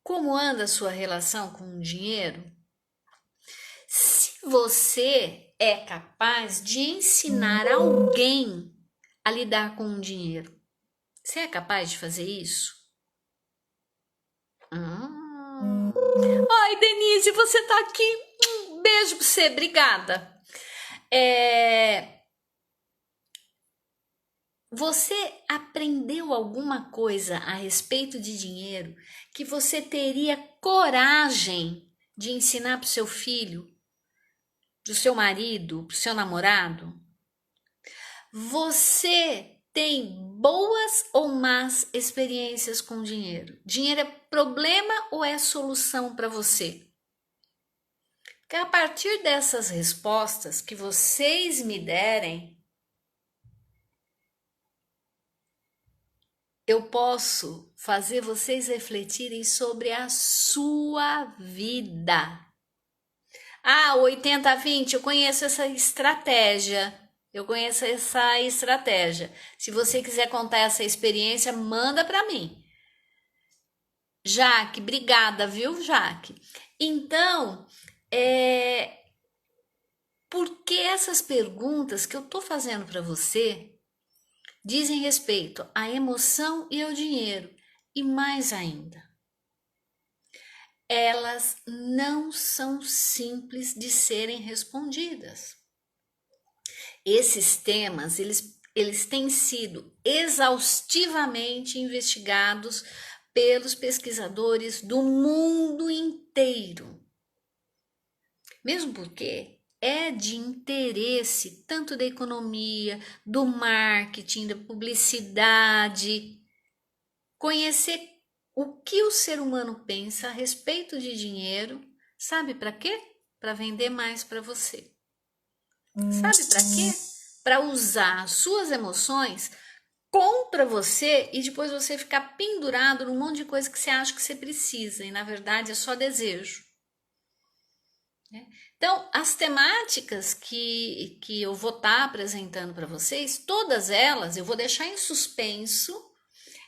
Como anda a sua relação com o dinheiro? Se você é capaz de ensinar alguém a lidar com o dinheiro, você é capaz de fazer isso? Ai, Denise, você tá aqui. Um beijo pra você, obrigada. Você aprendeu alguma coisa a respeito de dinheiro que você teria coragem de ensinar para o seu filho, para o seu marido, para o seu namorado? Você tem boas ou más experiências com dinheiro? Dinheiro é problema ou é solução para você? Porque a partir dessas respostas que vocês me derem, eu posso fazer vocês refletirem sobre a sua vida. Ah, 80-20, eu conheço essa estratégia. Se você quiser contar essa experiência, manda para mim. Jaque, obrigada, viu, Jaque? Então, por que essas perguntas que eu tô fazendo para você dizem respeito à emoção e ao dinheiro? E mais ainda, elas não são simples de serem respondidas. Esses temas, eles têm sido exaustivamente investigados pelos pesquisadores do mundo inteiro. Mesmo porque é de interesse tanto da economia, do marketing, da publicidade, conhecer o que o ser humano pensa a respeito de dinheiro. Sabe para quê? Para vender mais para você. Sabe para quê? Para usar as suas emoções contra você e depois você ficar pendurado num monte de coisa que você acha que você precisa e na verdade é só desejo. Então, as temáticas que eu vou estar apresentando para vocês, todas elas eu vou deixar em suspenso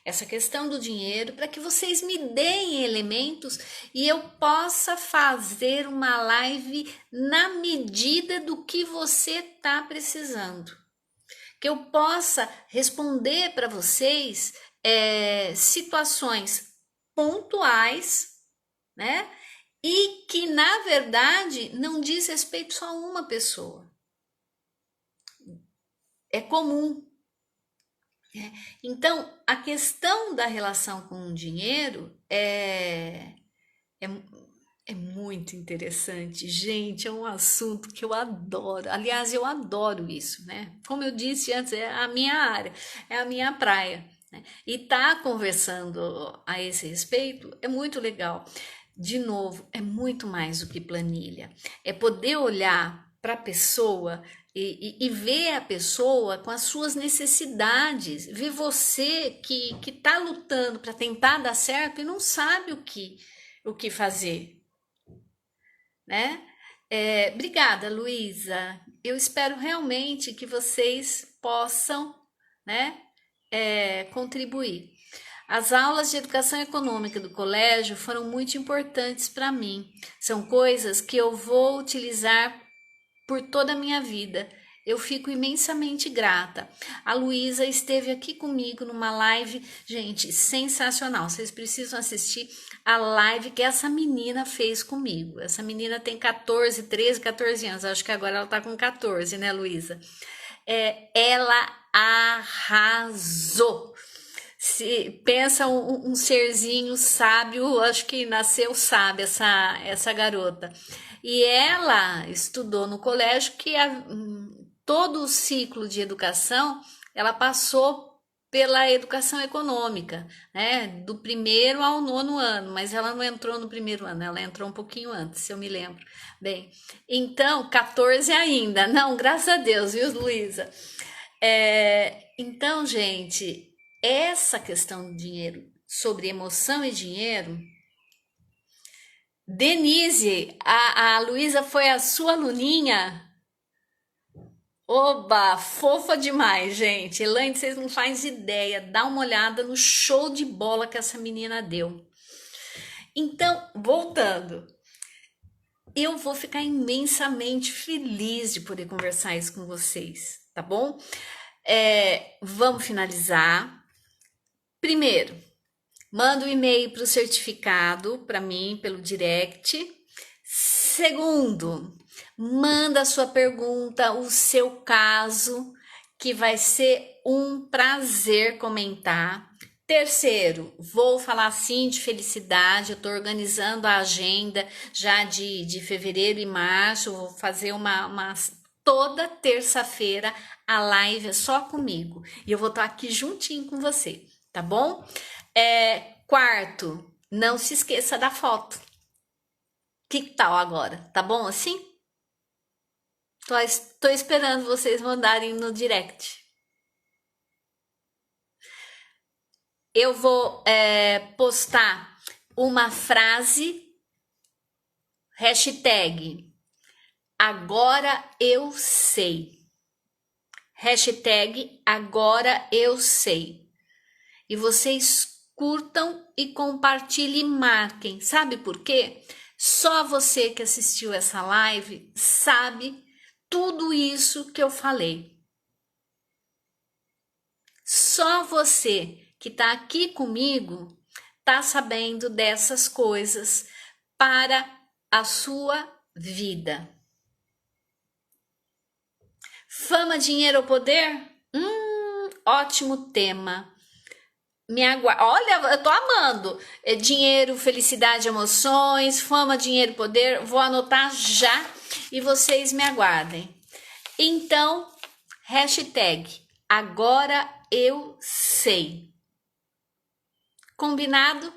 essa questão do dinheiro para que vocês me deem elementos e eu possa fazer uma live na medida do que você está precisando. Que eu possa responder para vocês situações pontuais, né? E que, na verdade, não diz respeito só a uma pessoa. É comum. Então, a questão da relação com o dinheiro é muito interessante. Gente, é um assunto que eu adoro. Aliás, eu adoro isso, né? Como eu disse antes, é a minha área, é a minha praia. Né? E tá conversando a esse respeito é muito legal. De novo, é muito mais do que planilha. É poder olhar para a pessoa e ver a pessoa com as suas necessidades, ver você que está lutando para tentar dar certo e não sabe o que fazer, né? Obrigada, Luísa. Eu espero realmente que vocês possam, né, contribuir. As aulas de educação econômica do colégio foram muito importantes para mim. São coisas que eu vou utilizar por toda a minha vida. Eu fico imensamente grata. A Luísa esteve aqui comigo numa live, gente, sensacional. Vocês precisam assistir a live que essa menina fez comigo. Essa menina tem 14 anos. Acho que agora ela tá com 14, né, Luísa? Ela arrasou. Se pensa um serzinho sábio, acho que nasceu sábia essa garota. E ela estudou no colégio que todo o ciclo de educação ela passou pela educação econômica, né? Do primeiro ao nono ano, mas ela não entrou no primeiro ano, ela entrou um pouquinho antes, se eu me lembro. Bem, então, 14 ainda. Não, graças a Deus, viu, Luísa? Então, gente, essa questão do dinheiro, sobre emoção e dinheiro, Denise, a Luísa foi a sua aluninha? Oba, fofa demais, gente. Elaine, vocês não fazem ideia. Dá uma olhada no show de bola que essa menina deu. Então, voltando, eu vou ficar imensamente feliz de poder conversar isso com vocês, tá bom? Vamos finalizar. Primeiro, manda um e-mail para o certificado para mim pelo direct. Segundo, manda a sua pergunta, o seu caso, que vai ser um prazer comentar. Terceiro, vou falar sim de felicidade, eu estou organizando a agenda já de fevereiro e março, vou fazer toda terça-feira a live é só comigo e eu vou estar aqui juntinho com você, tá bom? Quarto, não se esqueça da foto. Que tal agora? Tá bom assim? Tô esperando vocês mandarem no direct. Eu vou postar uma frase, hashtag agora eu sei. Hashtag agora eu sei. E vocês curtam e compartilhem e marquem. Sabe por quê? Só você que assistiu essa live sabe tudo isso que eu falei. Só você que está aqui comigo está sabendo dessas coisas para a sua vida. Fama, dinheiro ou poder? Ótimo tema. Olha, eu tô amando. Dinheiro, felicidade, emoções, fama, dinheiro, poder. Vou anotar já e vocês me aguardem. Então, hashtag agora eu sei. Combinado?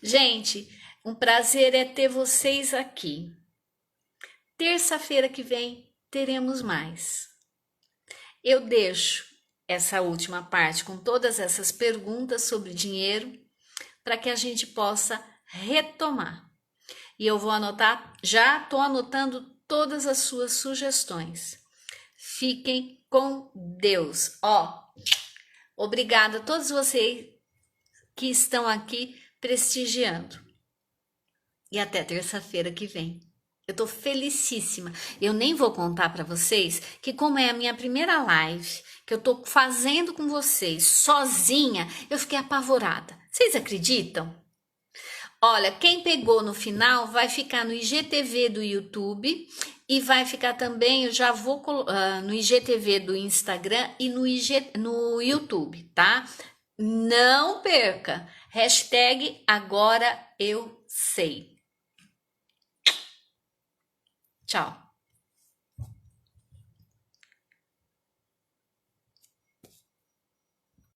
Gente, um prazer é ter vocês aqui. Terça-feira que vem teremos mais. Eu deixo essa última parte com todas essas perguntas sobre dinheiro para que a gente possa retomar. E eu vou anotar, já estou anotando todas as suas sugestões. Fiquem com Deus. Obrigada a todos vocês que estão aqui prestigiando. E até terça-feira que vem. Eu tô felicíssima. Eu nem vou contar para vocês que como é a minha primeira live, que eu tô fazendo com vocês sozinha, eu fiquei apavorada. Vocês acreditam? Olha, quem pegou no final vai ficar no IGTV do YouTube e vai ficar também, eu já vou no IGTV do Instagram e no YouTube, tá? Não perca. Hashtag agora eu sei. Tchau.